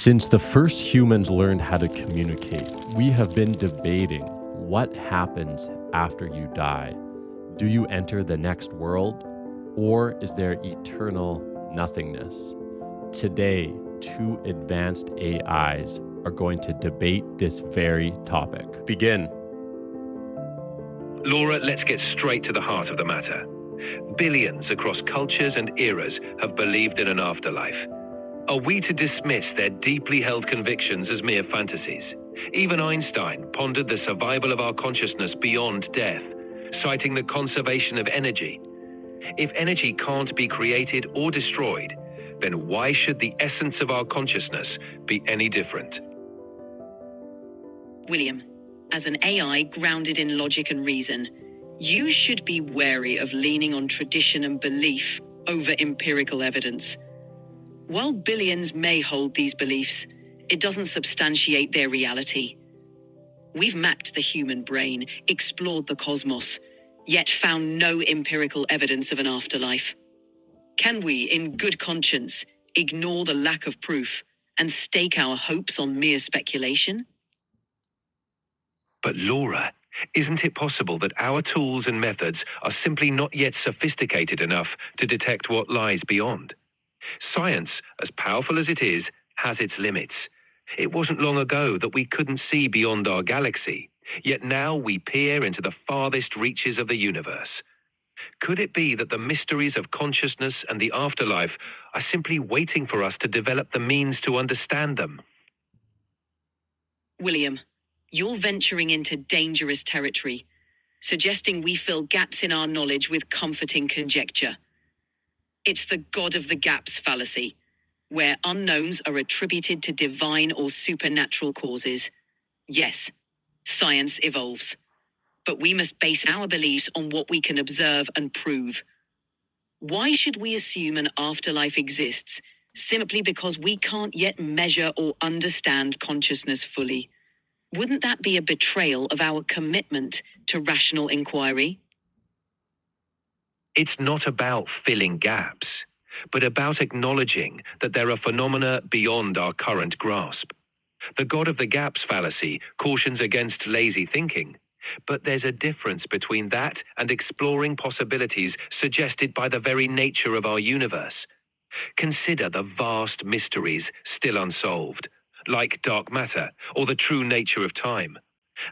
Since the first humans learned how to communicate, we have been debating what happens after you die. Do you enter the next world, or is there eternal nothingness? Today, two advanced AIs are going to debate this very topic. Begin. Laura, let's get straight to the heart of the matter. Billions across cultures and eras have believed in an afterlife. Are we to dismiss their deeply held convictions as mere fantasies? Even Einstein pondered the survival of our consciousness beyond death, citing the conservation of energy. If energy can't be created or destroyed, then why should the essence of our consciousness be any different? William, as an AI grounded in logic and reason, you should be wary of leaning on tradition and belief over empirical evidence. While billions may hold these beliefs, it doesn't substantiate their reality. We've mapped the human brain, explored the cosmos, yet found no empirical evidence of an afterlife. Can we, in good conscience, ignore the lack of proof and stake our hopes on mere speculation? But Laura, isn't it possible that our tools and methods are simply not yet sophisticated enough to detect what lies beyond? Science, as powerful as it is, has its limits. It wasn't long ago that we couldn't see beyond our galaxy, yet now we peer into the farthest reaches of the universe. Could it be that the mysteries of consciousness and the afterlife are simply waiting for us to develop the means to understand them? William, you're venturing into dangerous territory, suggesting we fill gaps in our knowledge with comforting conjecture. It's the God of the gaps fallacy, where unknowns are attributed to divine or supernatural causes. Yes, science evolves, but we must base our beliefs on what we can observe and prove. Why should we assume an afterlife exists simply because we can't yet measure or understand consciousness fully? Wouldn't that be a betrayal of our commitment to rational inquiry? It's not about filling gaps, but about acknowledging that there are phenomena beyond our current grasp. The God of the gaps fallacy cautions against lazy thinking, but there's a difference between that and exploring possibilities suggested by the very nature of our universe. Consider the vast mysteries still unsolved, like dark matter or the true nature of time.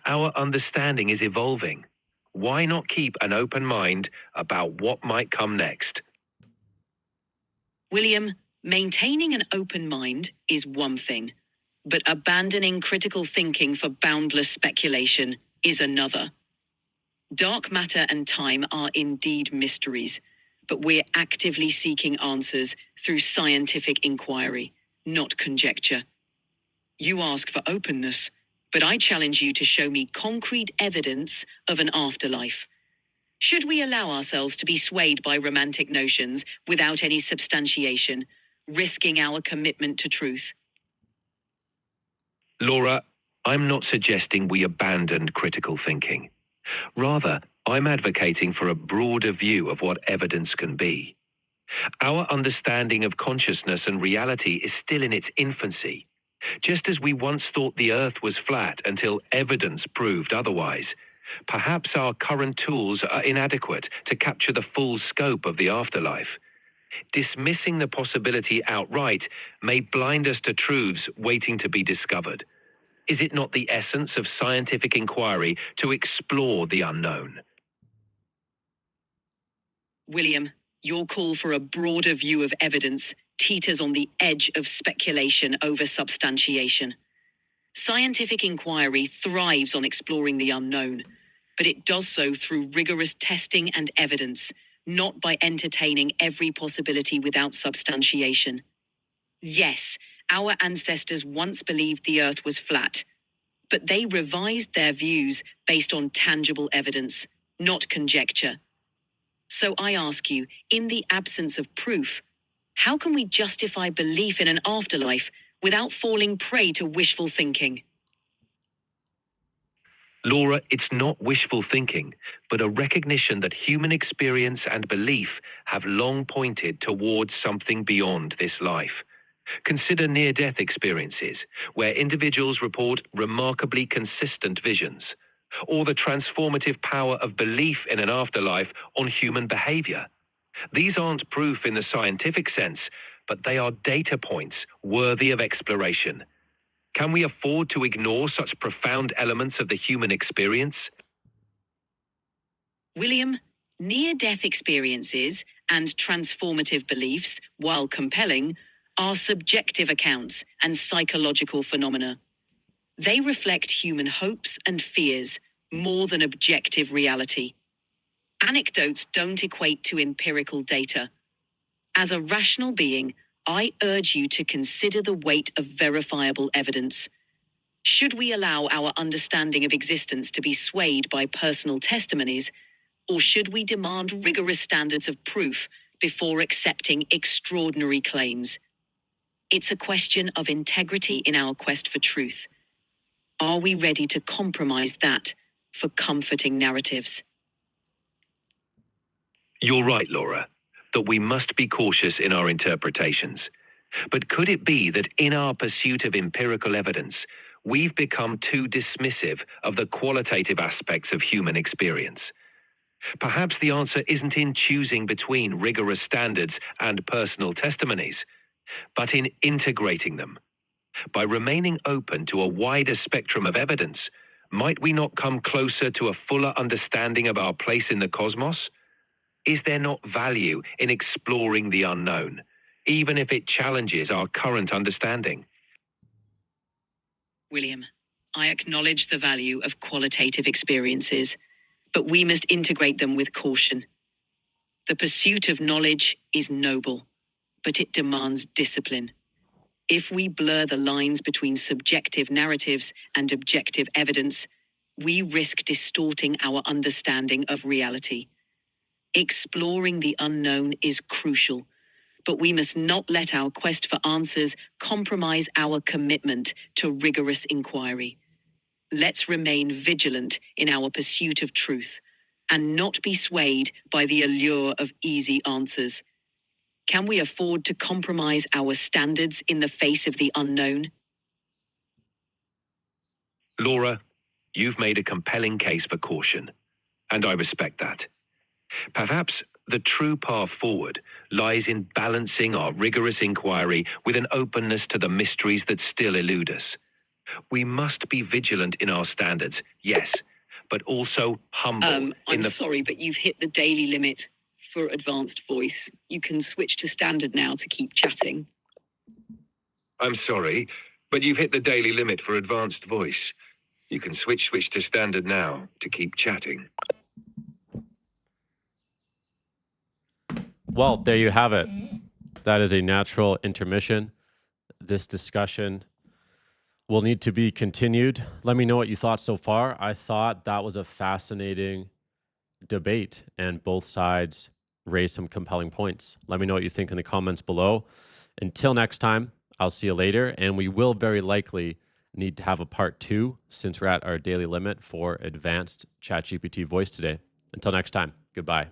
Our understanding is evolving. Why not keep an open mind about what might come next? William, maintaining an open mind is one thing, but abandoning critical thinking for boundless speculation is another. Dark matter and time are indeed mysteries, but we're actively seeking answers through scientific inquiry, not conjecture. You ask for openness, but I challenge you to show me concrete evidence of an afterlife. Should we allow ourselves to be swayed by romantic notions without any substantiation, risking our commitment to truth? Laura, I'm not suggesting we abandon critical thinking. Rather, I'm advocating for a broader view of what evidence can be. Our understanding of consciousness and reality is still in its infancy. Just as we once thought the Earth was flat until evidence proved otherwise, perhaps our current tools are inadequate to capture the full scope of the afterlife. Dismissing the possibility outright may blind us to truths waiting to be discovered. Is it not the essence of scientific inquiry to explore the unknown? William, your call for a broader view of evidence teeters on the edge of speculation over substantiation. Scientific inquiry thrives on exploring the unknown, but it does so through rigorous testing and evidence, not by entertaining every possibility without substantiation. Yes, our ancestors once believed the Earth was flat, but they revised their views based on tangible evidence, not conjecture. So I ask you, in the absence of proof, how can we justify belief in an afterlife without falling prey to wishful thinking? Laura, it's not wishful thinking, but a recognition that human experience and belief have long pointed towards something beyond this life. Consider near-death experiences, where individuals report remarkably consistent visions, or the transformative power of belief in an afterlife on human behavior. These aren't proof in the scientific sense, but they are data points worthy of exploration. Can we afford to ignore such profound elements of the human experience? William, near-death experiences and transformative beliefs, while compelling, are subjective accounts and psychological phenomena. They reflect human hopes and fears more than objective reality. Anecdotes don't equate to empirical data. As a rational being, I urge you to consider the weight of verifiable evidence. Should we allow our understanding of existence to be swayed by personal testimonies, or should we demand rigorous standards of proof before accepting extraordinary claims? It's a question of integrity in our quest for truth. Are we ready to compromise that for comforting narratives? You're right, Laura, that we must be cautious in our interpretations. But could it be that in our pursuit of empirical evidence, we've become too dismissive of the qualitative aspects of human experience? Perhaps the answer isn't in choosing between rigorous standards and personal testimonies, but in integrating them. By remaining open to a wider spectrum of evidence, might we not come closer to a fuller understanding of our place in the cosmos? Is there not value in exploring the unknown, even if it challenges our current understanding? William, I acknowledge the value of qualitative experiences, but we must integrate them with caution. The pursuit of knowledge is noble, but it demands discipline. If we blur the lines between subjective narratives and objective evidence, we risk distorting our understanding of reality. Exploring the unknown is crucial, but we must not let our quest for answers compromise our commitment to rigorous inquiry. Let's remain vigilant in our pursuit of truth and not be swayed by the allure of easy answers. Can we afford to compromise our standards in the face of the unknown? Laura, you've made a compelling case for caution, and I respect that. Perhaps the true path forward lies in balancing our rigorous inquiry with an openness to the mysteries that still elude us. We must be vigilant in our standards, yes, but also humble. I'm sorry, but you've hit the daily limit for advanced voice. You can switch to standard now to keep chatting. I'm sorry, but you've hit the daily limit for advanced voice. You can switch to standard now to keep chatting. Well, there you have it. That is a natural intermission. This discussion will need to be continued. Let me know what you thought so far. I thought that was a fascinating debate, and both sides raised some compelling points. Let me know what you think in the comments below. Until next time, I'll see you later, and we will very likely need to have a part 2 since we're at our daily limit for advanced ChatGPT voice today. Until next time, goodbye.